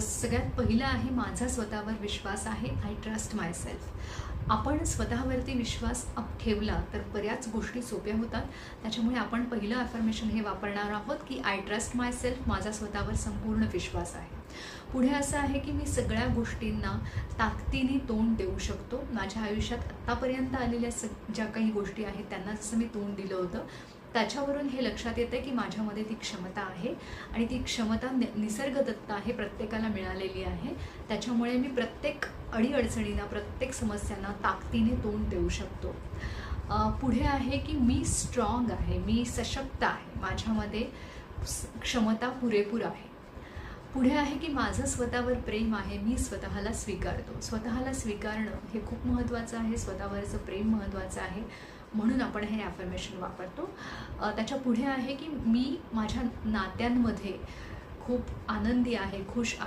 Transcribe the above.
सगळ्यात पहिलं आहे माझा स्वतःवर विश्वास आहे. I trust my self. आपण स्वतःवरती विश्वास ठेवला तर बऱ्याच गोष्टी सोप्या होतात. त्याच्यामुळे आपण पहिलं अफर्मेशन हे वापरणार आहोत की आय ट्रस्ट माय सेल्फ. माझा स्वतःवर संपूर्ण विश्वास आहे. पुढे असं आहे की मी सगळ्या गोष्टींना ताकदीने तोंड देऊ शकतो. माझ्या आयुष्यात आत्तापर्यंत आलेल्या ज्या काही गोष्टी आहेत त्यांना जसं मी तोंड दिलं होतं त्याच्यावरून हे लक्षात येतं की माझ्यामध्ये ती क्षमता आहे आणि ती क्षमता निसर्गदत्त आहे, प्रत्येकाला मिळालेली आहे. त्याच्यामुळे मी प्रत्येक अडीअडचणींना, प्रत्येक समस्यांना ताकदीने तोंड देऊ शकतो. पुढे आहे की मी स्ट्रॉंग आहे, मी सशक्त आहे, माझ्यामध्ये क्षमता पुरेपूर आहे. पुढे आहे की माझं स्वतःवर प्रेम आहे, मी स्वतःला स्वीकारतो. स्वतःला स्वीकारणं हे खूप महत्त्वाचं आहे, स्वतःवरचं प्रेम महत्त्वाचं आहे, म्हणून आपण हे ॲफर्मेशन वापरतो. त्याच्या पुढे आहे की मी माझ्या नात्यांमध्ये खूप आनंदी आहे, खुश